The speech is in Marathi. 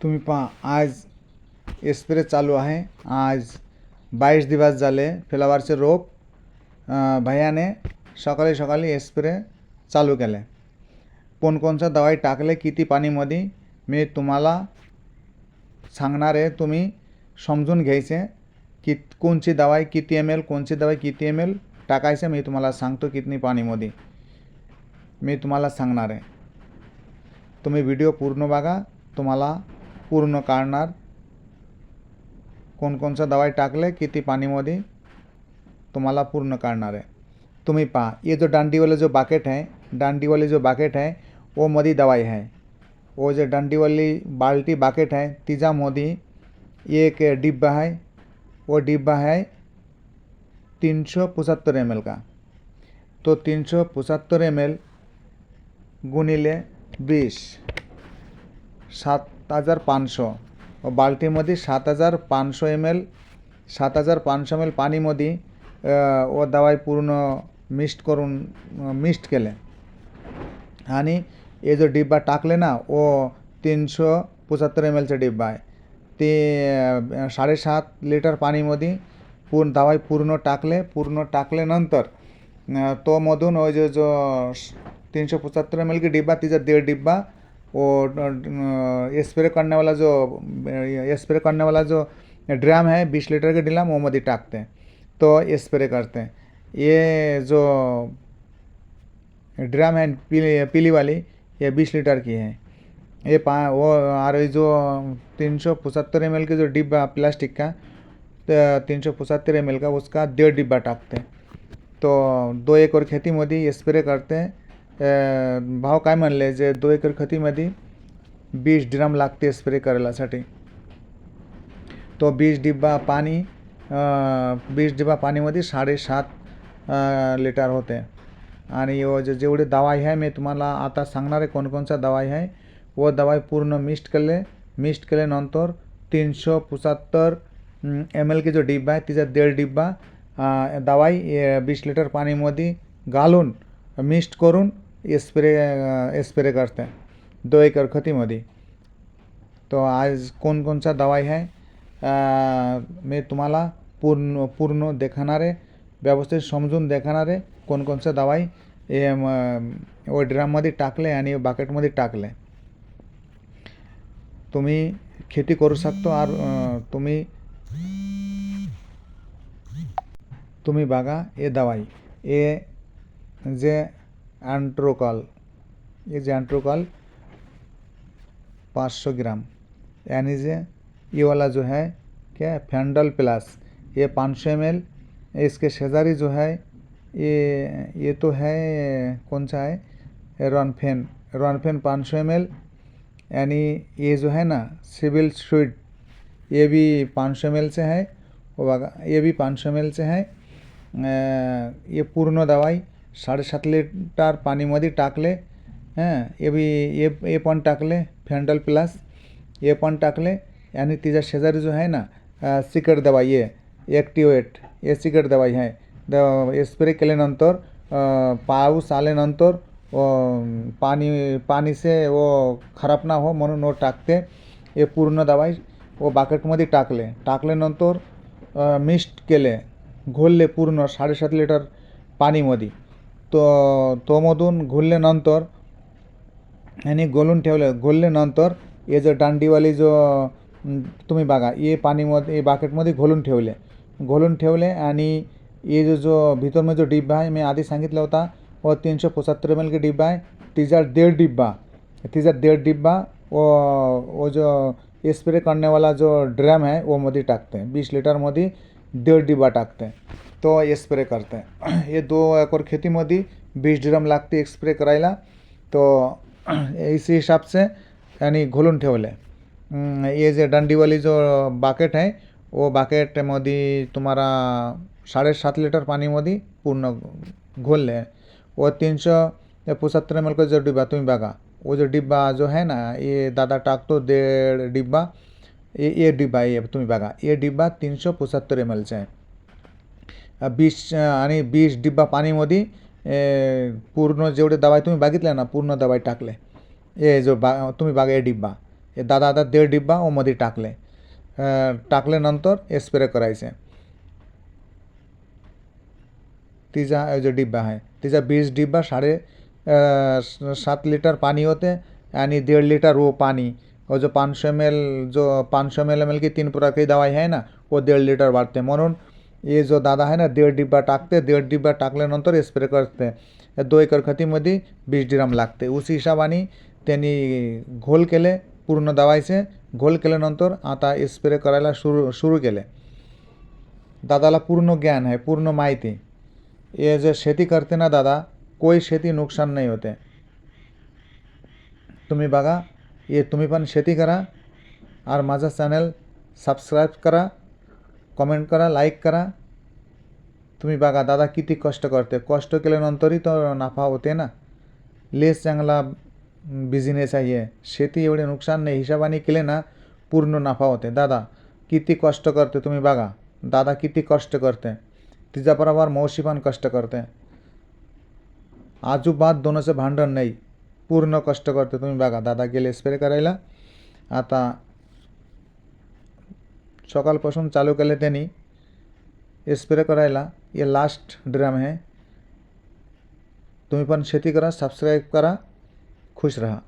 तुम्ही पहा आज स्प्रे चालू आहे। आज 22 दिवस झाले फ्लावरचे रोप भैयाने सकाळी सकाळी स्प्रे चालू केले। कोणकोणचा दवाई टाकले किती पाणीमध्ये मी तुम्हाला सांगणार आहे। तुम्ही समजून घ्यायचे की कोणची दवाई किती ml कोणची दवाई किती ml टाकायचे मी तुम्हाला सांगतो किती पाणीमध्ये मी तुम्हाला सांगणार आहे। तुम्ही व्हिडिओ पूर्ण बघा, तुम्हाला पूर्ण कळणार कोणकोणचा दवाई टाकले किती पाणीमध्ये तुम्हाला पूर्ण कळणार आहे। तुम्ही पहा ये जो डांडी वाले जो बाकेट है, डांडी वाले जो बाकेट है वो मधी दवाई है। वो जो डांडी वाली बाल्टी बाकेट है तिजा मोदी एक डिब्बा है। वो डिब्बा है 375 ml का। तो 375 ml गुणिले 20 7500 और बाल्टी मध्ये 7500 ml 7500 ml पाणी मध्ये वो दवाई पूर्ण मिक्स केले आणि ये जो डिब्बा टाकले ना वो 375 ml चा डिब्बा आहे। ते 7.5 लिटर पाणीमध्ये पूर्ण दवाई पूर्ण टाकल्यानंतर तो मधून जो 375 ml की डिब्बा तिचा 1.5 डिब्बा वो स्प्रे करने वाला जो ड्रम है 20 लीटर के ड्रम वो मधी टाकते हैं तो स्प्रे करते हैं। ये जो ड्रम है पीली वाली ये 20 लीटर की है। ये वो और जो 375 ml के जो डिब्बा प्लास्टिक का 375 ml का उसका 1.5 डिब्बा टाकते हैं। तो 2 एकर खेतीमध्ये स्प्रे करते हैं। भाव काय म्हणले जे 2 एकर खेतीमध्ये 20 ड्रम लागते स्प्रे करायसाठी। तो 20 डिब्बा पाणीमध्ये 7.5 लिटर होते। आणि वो जेवढी दवाई है मैं तुम्हाला आता सांगणार आहे कोणकोणचा दवाई है। वो दवाई पूर्ण मिक्स केल्यानंतर 375 ml की जो डिब्बा आहे तिचा 1.5 डिब्बा दवाई 20 लिटर पाणीमध्ये घालून मिक्स करून स्प्रे करते हैं 2 एकर खेतीमध्ये। तो आज कोणकोणचा दवाई है मैं तुम्हाला पूर्ण देखाणार आहे, व्यवस्थित समजून देखाणार आहे कोणकोणचा दवाई वो ड्रममध्ये टाकले आणि बाकेटमध्ये टाकले। तुम्ही खेती करू शकतो और तुम्ही बघा ये दवाई ये जे एंट्रोकॉल 500 ग्राम यानी जे ये वाला जो है क्या फेंडल प्लस ये 500 ml। इसके शेजारी जो है ये तो है कौन सा है रॉनफेन 500 ml। यानी ये जो है ना सिविल स्वीट ये भी 500 ml से है। वो ये भी 500 ml से है। ये पूर्ण दवाई 7.5 लिटर पाणीमध्ये टाकले ये भी ये पण टाकले फेंडल प्लस ये पण टाकले। यानी तिचा शेजारी जो है ना सिकट दवाई ये ॲक्टिवेट ये सिकट दवाई है। स्प्रे केल्यानंतर पाऊस आल्यानंतर पाणी से वो खराब ना हो म्हणून वो टाकते। ये पूर्ण दवाई वो बाकेटमध्ये टाकल्यानंतर मिक्स केले घोलले पूर्ण 7.5 लिटर पाणीमध्ये। तो मधून घोलल्यानंतर आणि घोलल्यानंतर ये जो दांडीवाली जो तुम्ही बघा ये पाणीमध्ये बाकेटमध्ये घोलून ठेवले आणि ये जो भीतर में जो डिब्बा है मैं आधी सांगितलं होता वो 375 ml की डिब्बा है तिचा 1.5 डिब्बा वो जो स्प्रे करने वाला जो ड्रम है वो मधी टाकते हैं 20 लीटर मध्ये 1.5 डिब्बा टाकते हैं तो स्प्रे करते हैं। ये 2 एकर खेतीमध्ये 20 ड्रम लागते स्प्रे करायला। तो इसी हिसाब से यानी घोलून ठेवले। ये जो डंडीवाली जो बाकेट है वो बाकेटमध्ये तुम्हाला 7.5 लिटर पाणीमध्ये पूर्ण घोलले। वो 375 ml का जो डिब्बा तुम्ही बघा वो जो डिब्बा जो है ना ये दादा टाकतो 1.5 डिब्बा ये डिब्बा ये तुम्ही बघा ये डिब्बा 375 ml चा आहे। 20 डिब्बा पाणीमध्ये पूर्ण जेवढे दवाई तुम्ही बघितले ना पूर्ण दवाई टाकले। ये जो तुम्ही बघा ये डिब्बा हे दादा आता 1.5 डिब्बा मध्ये टाकले. टाकल्यानंतर स्प्रे करायचे. तिचा जो डिब्बा आहे तिचा 20 डिब्बा 7.5 लिटर पानी होते आणि 1.5 लिटर वो पानी और जो 500 ml की 3 प्रकार की दवाई है ना वो 1.5 लिटर बांटते. म्हणून ये जो दादा है ना 1.5 डिब्बा टाकते. 1.5 डिब्बा टाकल्यानंतर स्प्रे करते. 2 एकर खतीमध्ये 20 ड्रम लागते. उसी हिशोबाने त्यांनी घोल केले पूर्ण दवाईचे. घोल केल्यानंतर आता स्प्रे करायला सुरू केले. दादाला पूर्ण ज्ञान आहे, पूर्ण माहिती. ये जो शेती करते ना दादा, कोई शेती नुकसान नाही होते. तुम्ही बघा, ये तुम्ही पण शेती करा और माझा चॅनल सबस्क्राईब करा, कमेंट करा, लाईक करा. तुम्ही बघा दादा किती कष्ट करते. कष्ट केल्यानंतरही तो नफा होते ना. लेस चांगला बिझनेस आहे. शेती एवढे नुकसान नाही, हिशोबाने केले ना पूर्ण नफा होते. दादा किती कष्ट करते तुम्ही बघा. दादा किती कष्ट करते. तिच्याबरोबर मावशी पण कष्ट करते. आजूबाजू दोनचं भांडण नाही, पूर्ण कष्ट करते. तुम्ही बघा दादा गेले स्प्रे करायला. आता सकाळपासून चालू केले त्यांनी स्प्रे करायला. ये लास्ट ड्रम आहे. तुम्ही पण शेती करा, सबस्क्राईब करा, खुश रहा.